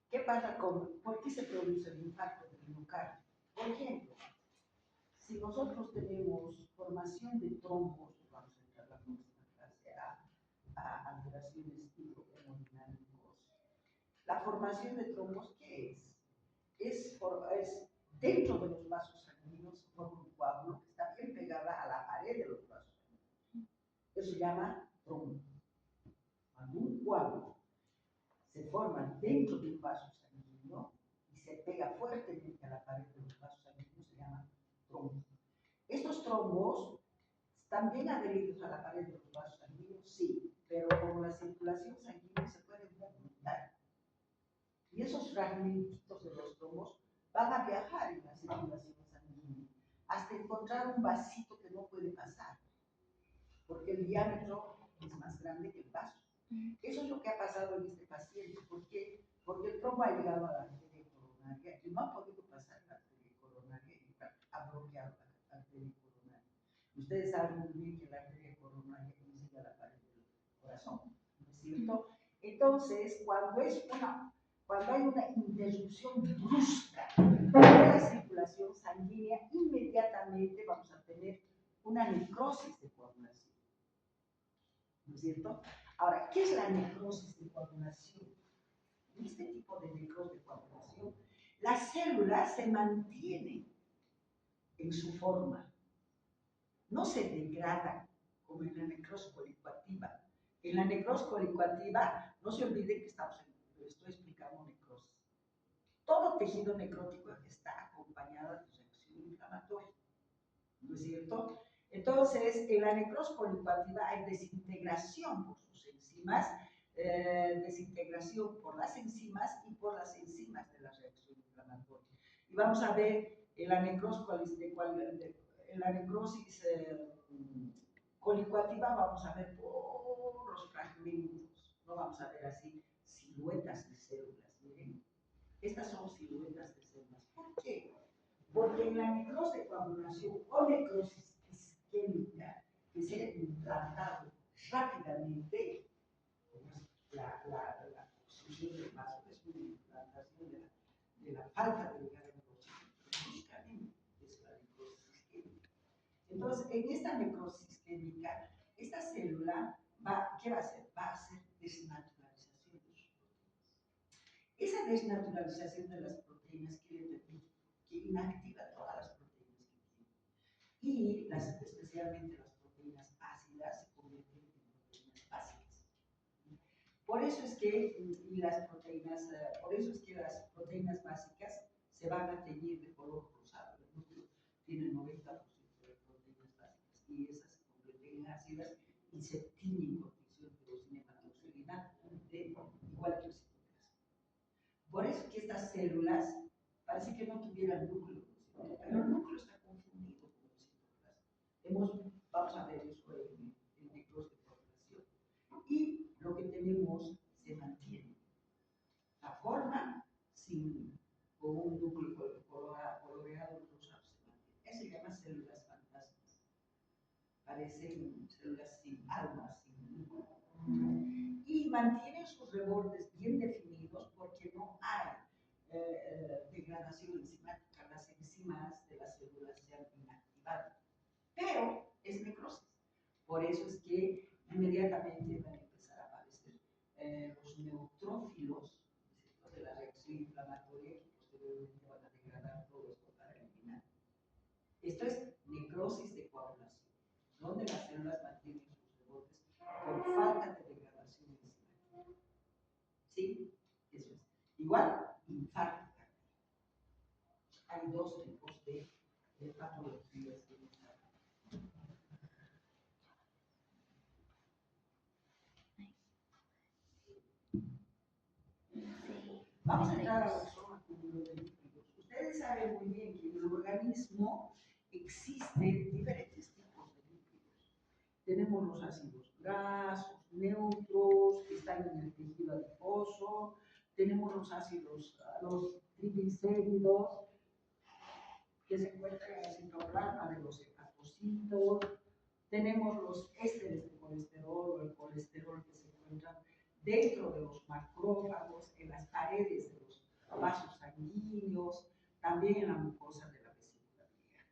S1: ¿Qué pasa por qué se produce el infarto del miocardio? Por ejemplo, si nosotros tenemos formación de trombos, vamos a entrar a la próxima clase a alteraciones hidrohemodinámicos. La formación de trombos, ¿qué es? Es dentro de los vasos sanguíneos, se forma un coágulo que está bien pegada a la pared de los vasos sanguíneos. Eso se llama trombo. Cuando un coágulo se forma dentro de un vaso sanguíneo y se pega fuertemente a la pared de los vasos sanguíneos, se llama trombo. Estos trombos están bien adheridos a la pared de los vasos sanguíneos, sí, pero como la circulación sanguínea se puede movilizar. Y esos fragmentitos de los trombos van a viajar en la circulación sanguínea hasta encontrar un vasito que no puede pasar, porque el diámetro es más grande que el vaso. Eso es lo que ha pasado en este paciente. ¿Por qué? Porque el trombo ha llegado a la arteria coronaria y no ha podido pasar la arteria coronaria y ha bloqueado la arteria coronaria. Ustedes saben muy bien que la arteria coronaria inicia a la pared del corazón, ¿no es cierto? Entonces, cuando hay una interrupción brusca de la circulación sanguínea, inmediatamente vamos a tener una necrosis de coagulación. ¿No es cierto? Ahora, ¿qué es la necrosis de coagulación? En este tipo de necrosis de coagulación, las células se mantienen en su forma, no se degradan como en la necrosis colicoactiva. En la necrosis colicoactiva, no se olviden que estoy explicando necrosis. Todo tejido necrótico está acompañado de reacción inflamatoria, ¿no es cierto? Entonces, en la necrosis colicoactiva hay desintegración por sus enzimas, desintegración por las enzimas y por las enzimas de la reacción inflamatoria. Y vamos a ver en la necrosis colicoactiva, vamos a ver puros fragmentos, no vamos a ver así siluetas de células, miren. Estas son siluetas de células. ¿Por qué? Porque en la necrosis de coagulación o necrosis isquémica que se ha implantado rápidamente, la obstrucción del vaso es una implantación de la falta de llegar al oxígeno bruscamente, es la necrosis isquémica. Entonces, en esta necrosis isquémica, esta célula ¿qué va a hacer? Va a hacer desnaturalización de sus proteínas. Esa desnaturalización de las proteínas quiere decir que inactiva todas las proteínas que tiene. Y especialmente las proteínas ácidas se convierten en proteínas básicas. Por eso es que las proteínas básicas se van a teñir de color rosado. El núcleo tiene 90% de proteínas básicas y esas se convierten en ácidas y se tiñen con tirosina hematoxilina de igual que el citoplasma. Por eso que estas células parece que no tuvieran núcleo, pero el núcleo está confundido con el citoplasma. Vamos a ver eso en necrosis de coagulación. Y lo que tenemos se mantiene. La forma con un núcleo coloreado rosado se mantiene. Eso se llama células fantasmas. Parecen células sin alma, sin núcleo. Y mantienen sus rebordes bien definidos porque no hay degradación enzimática. Las enzimas de las células se han inactivado. Pero es necrosis. Por eso es que inmediatamente van a empezar a aparecer los neutrófilos de la reacción inflamatoria que posteriormente van a degradar todo esto para eliminar. Esto es necrosis de coagulación, donde las células mantienen sus rebordes por falta de degradación enzimática. ¿Sí? Eso es. Igual, infarto cardíaco. Hay dos tipos de patologías de infarto. Vamos a entrar a la zona 1. acúmulo de lípidos. Ustedes saben muy bien que en el organismo existen diferentes tipos de lípidos. Tenemos los ácidos grasos, neutros, que están en el tejido adiposo. Tenemos los ácidos, los triglicéridos, que se encuentran en el citoplasma de los hepatocitos. Tenemos los ésteres de colesterol o el colesterol que se encuentran dentro de los macrófagos, en las paredes de los vasos sanguíneos, también en la mucosa de la vesícula biliar.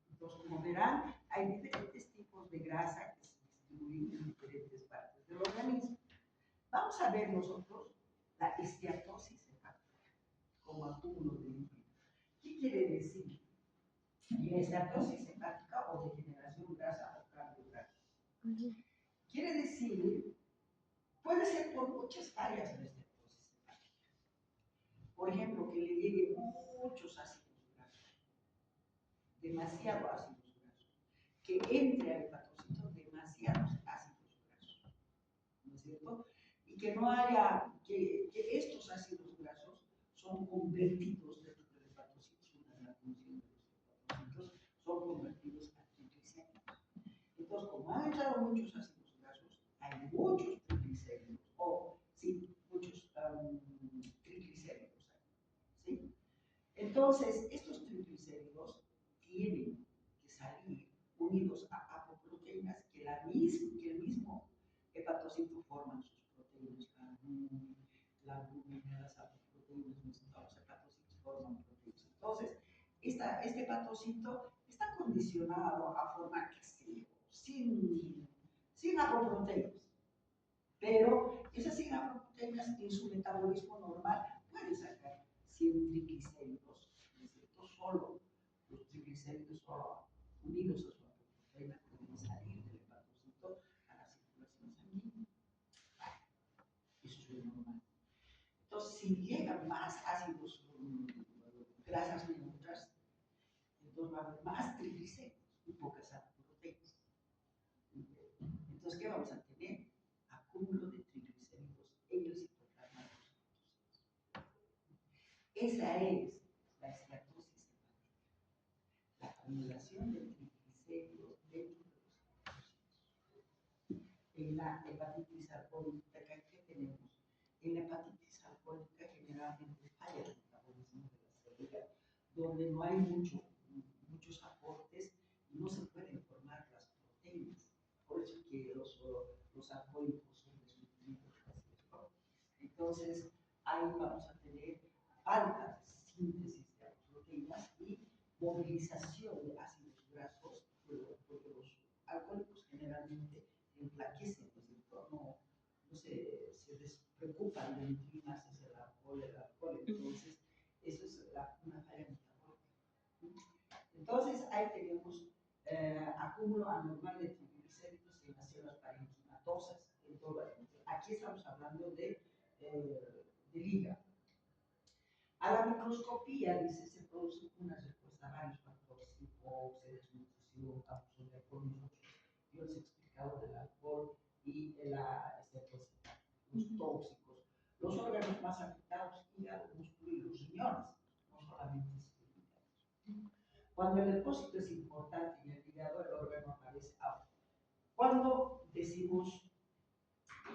S1: Entonces, como verán, hay diferentes tipos de grasa que se distribuyen en diferentes partes del organismo. Vamos a ver nosotros la esteatosis hepática como acúmulo de lípidos. ¿Qué quiere decir? La esteatosis hepática o degeneración grasa o carbohidratos. Quiere decir, puede ser por muchas áreas de esteatosis hepática. Por ejemplo, que le lleguen muchos ácidos grasos, demasiado ácidos grasos, que entre al hepatocito demasiados ácidos grasos, ¿no es cierto? Y que no haya, que estos ácidos grasos son convertidos dentro del hepatocito, una de las funciones de los hepatocitos, son convertidos a triglicéridos. Entonces, como han entrado muchos ácidos grasos, hay muchos triglicéridos, o sí, muchos triglicéridos, ¿sí? Entonces, estos triglicéridos tienen que salir unidos a apoproteínas que el mismo hepatocito forman sus proteínas, la albúmina, las apoproteínas, los hepatocitos forman proteínas. Entonces, este hepatocito está condicionado a formar castillo, sin apoproteínas. Pero esas 100 apoproteínas en su metabolismo normal pueden sacar 100 triglicéridos, ¿no es cierto? Solo los triglicéridos solo unidos a su apoproteína pueden salir del hepatocito a la circulación sanguínea. Eso es lo normal. Entonces, si llegan más ácidos, grasas neutras, entonces va a haber más triglicéridos y pocas apoproteínas. Entonces, ¿qué vamos a tener? Acúmulo de triglicéridos en el citoplasma de los hepatocitos. Esa es la esteatosis hepática, la acumulación de triglicéridos dentro de los hepatocitos. En la hepatitis alcohólica, ¿qué tenemos? En la hepatitis alcohólica generalmente falla el metabolismo de la célula, donde no hay muchos aportes y no se pueden formar las proteínas. Por eso que los alcohólicos son desnutridos. Entonces, ahí vamos a tener falta de síntesis de proteínas y movilización de ácidos grasos, porque los alcohólicos generalmente enflaquecen, ¿no es cierto? No se despreocupan de nutrir más hacia el alcohol. Entonces, eso es una falla metabólica. Entonces, ahí tenemos acúmulo anormal de triglicéridos en las células parenquimatosas. Aquí estamos hablando del hígado. A la microscopía, dice, se produce una respuesta a varios factores, tipo desnutrición, abuso de alcohol. Yo les he explicado del alcohol y los tóxicos. Los órganos más afectados, hígado, músculo y los riñones, no solamente es el hígado. Cuando el depósito es importante en el hígado, el órgano aparece abajo. Cuando decimos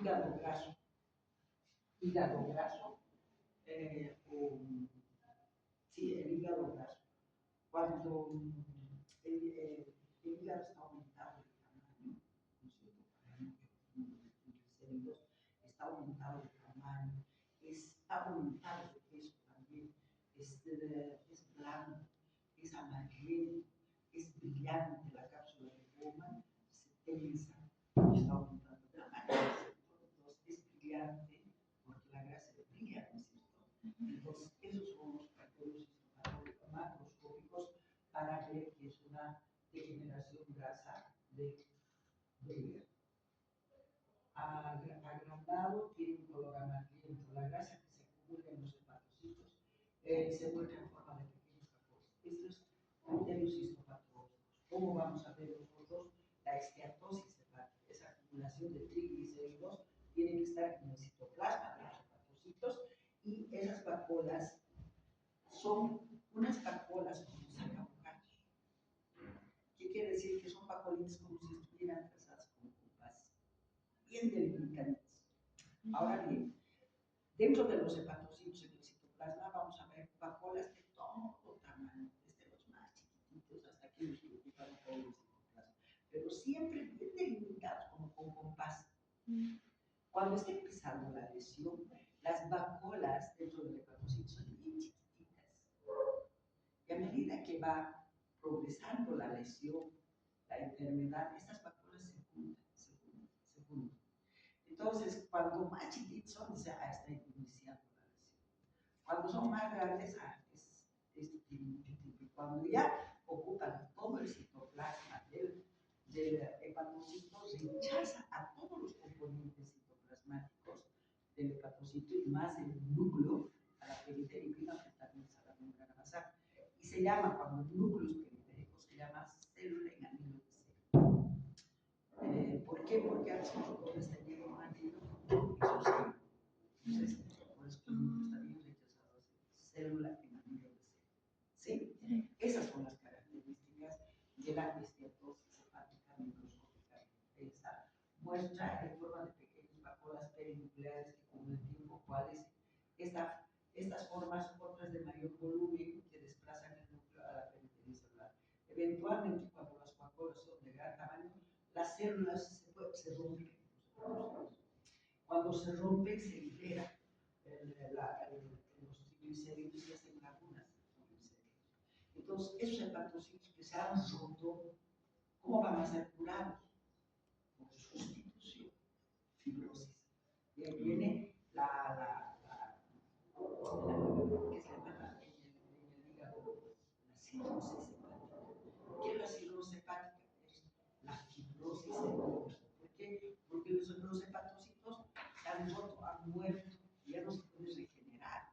S1: hígado graso, sí, el hígado graso, cuando el hígado está aumentado de tamaño, ¿no es cierto? Triglicéridos, está aumentado de tamaño, está aumentado de peso también, es blanco, es amarillento, es brillante, la cápsula de Bowman se tensa, está aumentando de tamaño, entonces es brillante porque la grasa brilla, ¿no es cierto? Entonces, esos son los factores macroscópicos para ver que es una degeneración grasa de hígado. Agrandado tiene un color amarillento. La grasa que se acumula en los hepatocitos se muestra en forma de pequeños capotes. Esto es criterios histopatológicos. ¿Cómo vamos a ver nosotros la esteatosis hepática? Esa acumulación de triglicéridos tiene que estar en el citoplasma de los hepatocitos y esas papolas son unas vacuolas como sacabucados. ¿Qué quiere decir? Que son vacuolitas como si estuvieran trazadas con compás, bien delimitaditas. Ahora bien, dentro de los hepatocitos en el citoplasma vamos a ver vacuolas de todo tamaño, desde los más chiquititos hasta aquellos que ocupan todo el citoplasma, pero siempre bien delimitados como con compás. Cuando está empezando la lesión, las vacuolas dentro del hepatocito son bien chiquititas. Y a medida que va progresando la lesión, la enfermedad, estas vacuolas se juntan, se juntan, se juntan. Entonces, cuando más chiquitos son, dice, está iniciando la lesión. Cuando son más grandes, esto tiene mucho tiempo. Y cuando ya ocupan todo el citoplasma del hepatocito, rechaza a todos los componentes citoplasmáticos del hepatocito y más el núcleo, a la periferia, que también a la membrana basal. Y se llama, cuando el núcleo es periférico, se llama célula en anillo de célula. ¿Por qué? Porque antes nosotros les teníamos un anillo y su célula. Entonces, por eso que el núcleo está bien rechazado, célula en anillo de célula. ¿Sí? Esas son las características de la esteatosis hepática microscópica. Esta muestra en forma de pequeñas vacuolas perinucleares que con el tiempo cuales estas formas otras de mayor volumen que desplazan el núcleo a la periferia celular. Eventualmente, cuando las vacuolas son de gran tamaño, las células se rompen. Cuando se rompen, se libera los triglicéridos y hacen lagunas de triglicéridos. Entonces, esos hepatocitos que se han roto, ¿cómo van a ser curados? Por sustitución, fibrosis. Y ahí viene ¿qué se llama en el hígado? La cirrosis hepática. ¿Qué es la cirrosis hepática? Es la fibrosis del hígado. ¿Por qué? Porque los hepatocitos se han roto, han muerto, y ya no se puede regenerar.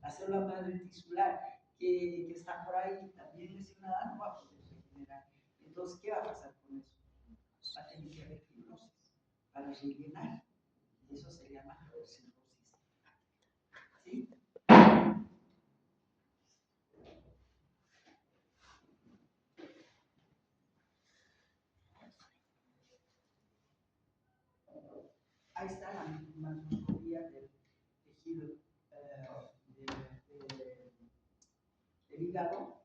S1: La célula madre tisular que está por ahí también lesionada no va a poder regenerar. Entonces, ¿qué va a pasar con eso? Va a tener que haber fibrosis para rellenar. Y eso se llama cirrosis. ¿Sí? Ahí está la macroscopía del tejido del hígado.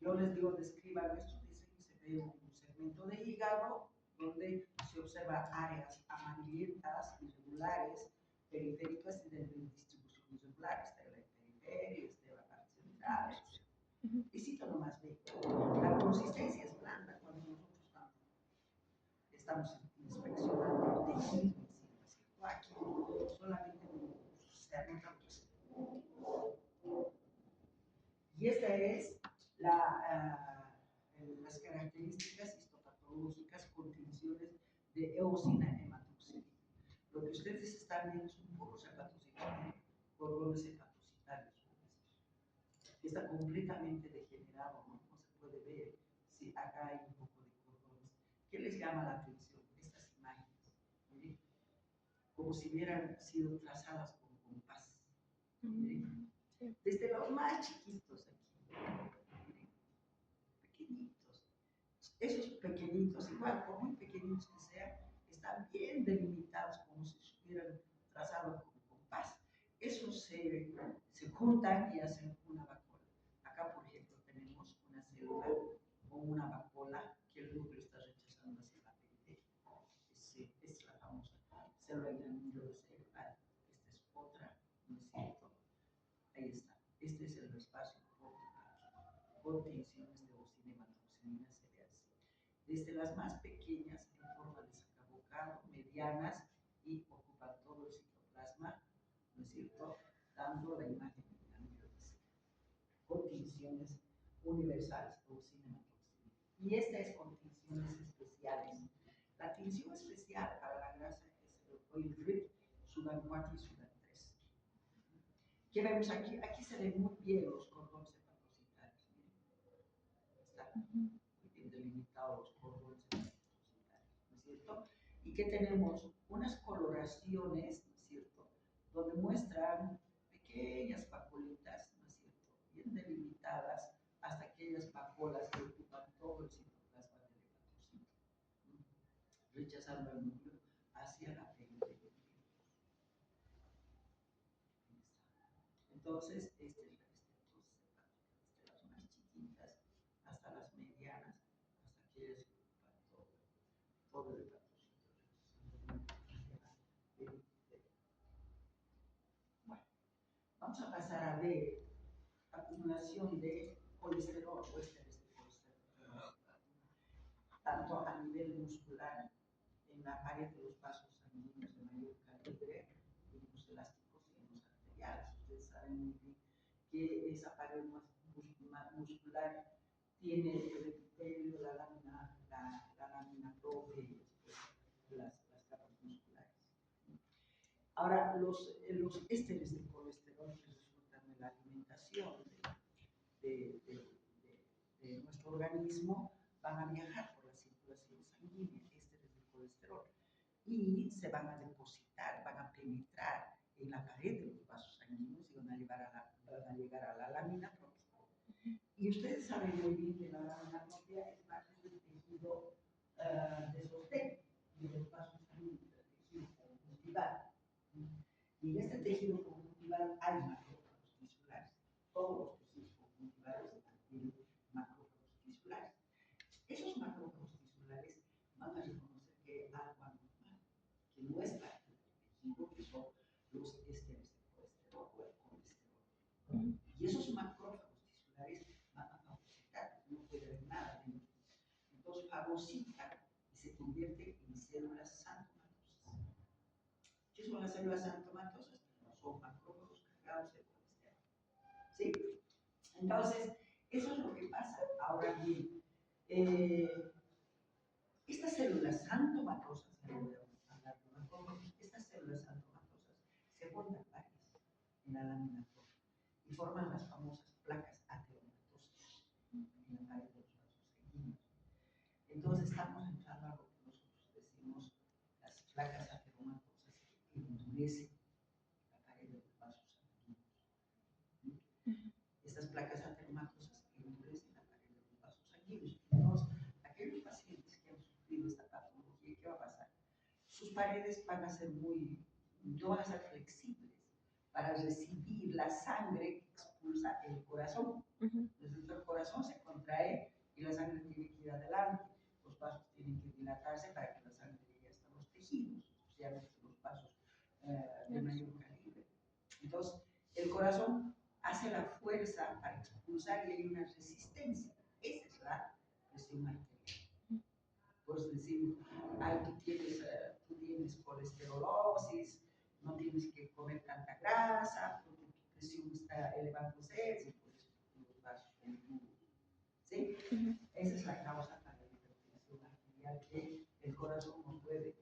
S1: Yo les digo, describan esto, dicen que se ve un segmento de hígado donde se observa áreas amarillentas, irregulares, periféricas y de distribución irregular. Está en la periferia, está en la parte central, etc. Visito nomás ve. La consistencia es blanda cuando nosotros estamos inspeccionando el tejido. Aquí solamente se anota y esta es las características histopatológicas con tensiones de eosina hematoxílica. Lo que ustedes están viendo son puros hepatocitos, cordones hepatocitarios. Está completamente degenerado, ¿no? No se puede ver si acá hay un poco de cordones. ¿Qué les llama la atención? Estas imágenes, ¿sí? Como si hubieran sido trazadas con compás. ¿Sí? Desde los más chiquitos aquí, pequeñitos. Esos pequeñitos, igual, por muy pequeñitos que sean, están bien delimitados como si estuvieran trazados con compás. Esos se juntan y hacen una vacuola. Acá, por ejemplo, tenemos una célula o una vacuola que el núcleo está rechazando hacia la periferia. Es la famosa célula en anillo de célula. Esta es otra, ¿no es cierto? Ahí está. Este es el espacio por tensiones de eosina hematoxilina, se ve así. Desde las más pequeñas en forma de sacabocado, medianas y ocupan todo el citoplasma, ¿no es cierto? Dando la imagen de anillo de célula. Con tensiones universales, eosina hematoxilina. Y esta es con tensiones especiales. La tensión especial para la grasa es el oil rich, Sudan 4 y Sudan 3. ¿Qué vemos aquí? Aquí se ven muy bien los cordones hepatocitarios. Están muy bien delimitados los cordones hepatocitarios, ¿no es cierto? Y que tenemos unas coloraciones, ¿no es cierto?, donde muestran pequeñas vacuolitas, ¿no es queden delimitadas hasta aquellas papolas que ocupan todo el citoplasma del hepatocito, rechazando el núcleo hacia la periferia. Entonces, este es la desde las más chiquitas hasta las medianas, hasta aquellas que ocupan todo el hepatocito. Bueno, vamos a pasar a ver acumulación de colesterol o ésteres de colesterol, tanto a nivel muscular, en la pared de los vasos sanguíneos de mayor calibre, en los elásticos y en los arteriales. Ustedes saben muy bien que esa pared muscular tiene el epitelio, la lámina propia y las capas musculares. Ahora, los ésteres de colesterol que resultan de la alimentación de nuestro organismo van a viajar por la circulación sanguínea, ésteres de colesterol, y se van a depositar, van a penetrar en la pared de los vasos sanguíneos y van a llegar a la lámina propia. Y ustedes saben muy bien que la lámina propia es parte del tejido de sostén de los vasos sanguíneos, del tejido conjuntival. Y en este tejido conjuntival hay macrófagos tisulares. Todos los tejidos conjuntivales tienen macrófagos tisulares. Esos macrófagos tisulares van a reconocer que hay algo anormal, que no es parte del tejido, que son los ésteres de colesterol o el colesterol. Y esos macrófagos tisulares van a fagocitar, no puede haber nada dentro. Entonces fagocitan y se convierte en células santomatosas. ¿Qué son las células santomatosas? Son macrófagos cargados de colesterol. ¿Sí? Entonces, eso es lo que pasa. Ahora bien, estas células santomatosas, estas células santomatosas se juntan varias en la lámina propia y forman las famosas placas ateromatosas en la pared de los vasos sanguíneos. Entonces, estamos entrando a lo que nosotros decimos las placas ateromatosas que endurecen la pared de los vasos sanguíneos. Estas placas ateromatosas endurecen la pared de los vasos sanguíneos. Entonces, aquellos pacientes que han sufrido esta patología, ¿qué va a pasar? Sus paredes van a ser no van a ser flexibles para recibir la sangre que expulsa el corazón. Entonces, el corazón se contrae y la sangre tiene que ir adelante. Los vasos tienen que dilatarse para que la sangre llegue hasta los tejidos, especialmente los vasos de mayor calibre. Entonces, el corazón hace la fuerza para expulsar y hay una resistencia. Esa es la presión arterial. Por eso decimos, tú tienes colesterolosis, no tienes que comer tanta grasa, porque tu presión está elevándose, y por eso los vasos son duros. ¿Sí? Esa es la causa para la hipertensión arterial, que el corazón no puede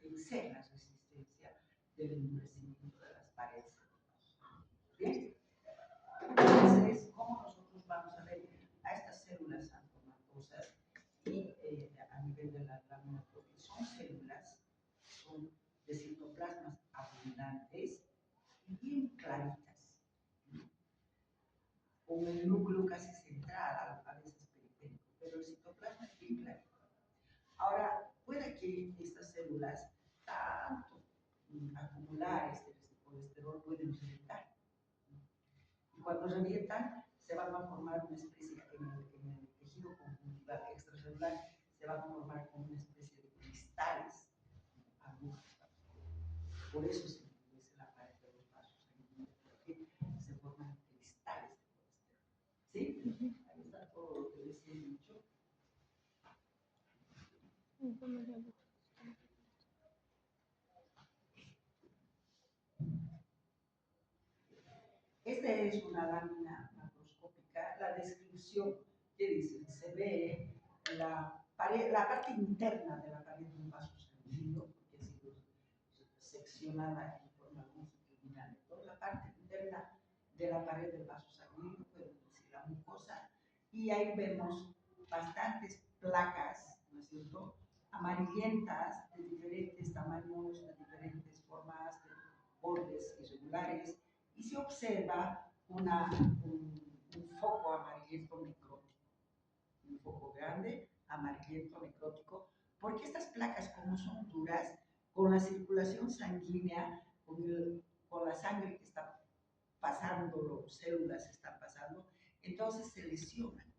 S1: vencer la resistencia del endurecimiento de las paredes. ¿Bien? Entonces, ¿cómo nosotros vamos a ver a estas células santomatosas y a nivel de la lámina propia? Son células, son de citoplasmas abundantes y bien claritas, con el núcleo casi central, a veces periférico, pero el citoplasma es bien clarito. Ahora, puede que estas células, tanto acumular ésteres de colesterol, pueden reventar. Y cuando revientan, se van a formar una especie, en el tejido conjuntival extracelular, se van a formar como una especie de cristales, agujas. Por eso se endurece la pared de los vasos sanguíneos, porque se forman cristales de colesterol. ¿Sí? Ahí está todo lo que les he dicho. Esta es una lámina macroscópica. La descripción que dice, se ve la parte interna de la pared de un vaso sanguíneo, porque ha sido seccionada en forma longitudinal. Entonces, la parte interna de la pared del vaso sanguíneo, podemos decir la mucosa, y ahí vemos bastantes placas, ¿no es cierto?, amarillentas de diferentes tamaños, de diferentes formas, de bordes irregulares, y se observa un foco amarillento necrótico, un foco grande, amarillento necrótico, porque estas placas, como son duras, con la circulación sanguínea, con la sangre que está pasando, las células están pasando, entonces se lesionan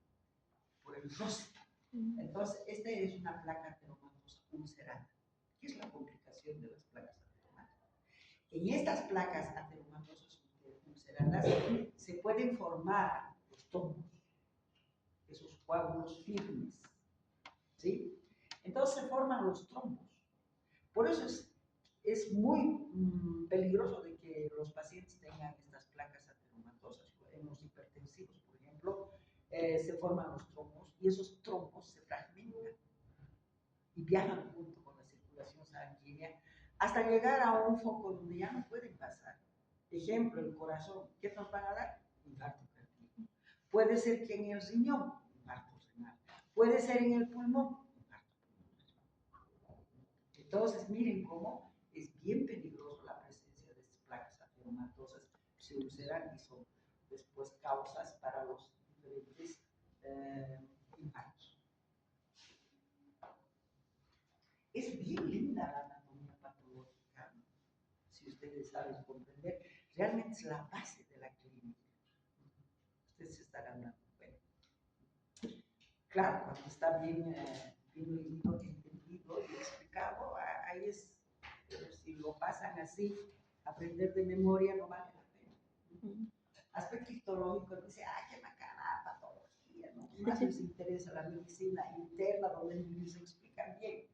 S1: por el roce. Entonces, esta es una placa ateromatosa ulcerada. ¿Qué es la complicación de las placas ateromatosas? En estas placas ateromatosas ulceradas se pueden formar los trombos, esos coágulos firmes, ¿sí? Entonces se forman los trombos. Por eso es muy peligroso de que los pacientes tengan estas placas ateromatosas. En los hipertensivos, por ejemplo, se forman los trombos y esos trombos se fragmentan y viajan junto con la circulación sanguínea hasta llegar a un foco donde ya no pueden pasar. Ejemplo, el corazón. ¿Qué nos van a dar? Infarto cardíaco. Puede ser que en el riñón, infarto renal. Puede ser en el pulmón, infarto pulmonar. Entonces, miren cómo es bien peligroso la presencia de estas placas ateromatosas que se ulceran y son después causas para los diferentes infartos. Es bien linda la anatomía patológica, ¿no? Si ustedes saben comprender, realmente es la base de la clínica. Ustedes se estarán dando cuenta. Claro, cuando está bien leído, entendido y explicado, ahí es, pero si lo pasan así, aprender de memoria no vale la pena. Aspecto histológico, dice, qué macana patología, ¿no? Más les interesa la medicina interna, donde les explican bien.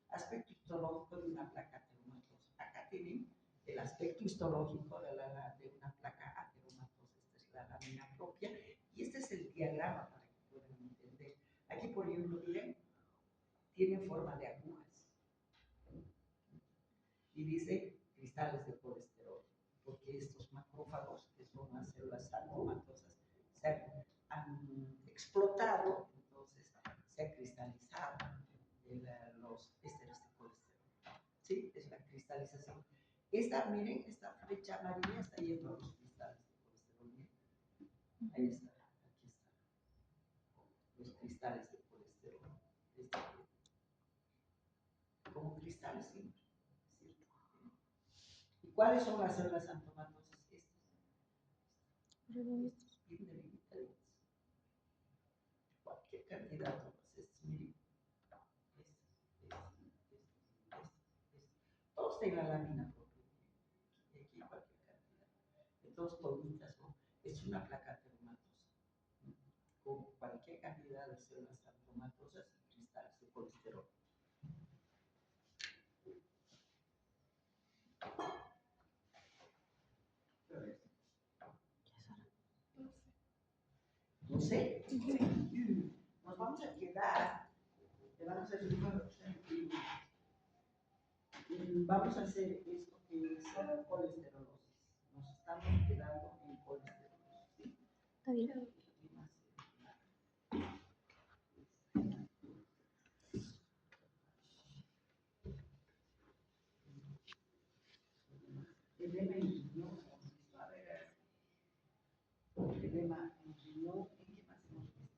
S1: Aspecto histológico de una placa ateromatosa. Acá tienen el aspecto histológico de una placa ateromatosa. Esta es la lámina propia y este es el diagrama para que puedan entender. Aquí, por ejemplo, miren, tiene forma de agujas y dice cristales de colesterol, porque estos macrófagos, que son las células sarcomatosas, se han explotado, entonces se ha cristalizado los ésteres de colesterol. ¿Sí? Es la cristalización. Miren, esta flecha amarilla está yendo a los cristales de colesterol. Miren. Ahí está, aquí está. Los cristales de colesterol. Como cristales simples, ¿cierto? ¿Y cuáles son las células sarcomatosas? Estos, bien delimitadas. Cualquier cantidad, miren. Todos tienen la lámina propia. Y aquí cualquier cantidad. Entonces, toditas, ¿no? Es una placa ateromatosa. Con cualquier cantidad de células ateromatosas y cristales de colesterol. No sé. Nos vamos a quedar. Le vamos a hacer vamos a hacer esto que es colesterolosis. Nos estamos quedando en colesterolosis.
S2: Está bien.
S1: Edema en riñón, a ver, edema en riñón, ¿en qué más hemos visto?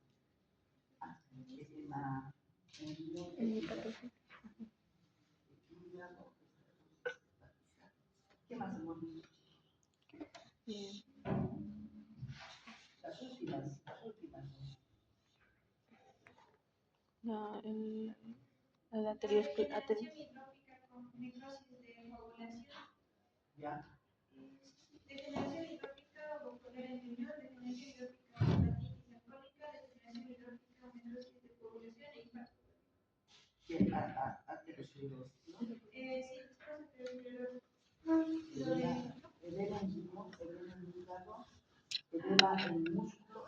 S1: Edema en riñón, ¿qué más hemos visto?
S2: Bien.
S1: Las últimas.
S2: La arteriosclerosis.
S3: Degeneración hidrópica con necrosis de coagulación.
S1: Ya.
S3: Degeneración hidrópica o poner en riñón, degeneración hidrópica o hepatitis alcohólica, degeneración hidrópica o necrosis de coagulación e infarto.
S1: ¿Qué? Aterosclerosis, ¿no?
S3: Sí, después aterosclerosis.
S1: Edema en riñón, edema en hígado, edema en músculo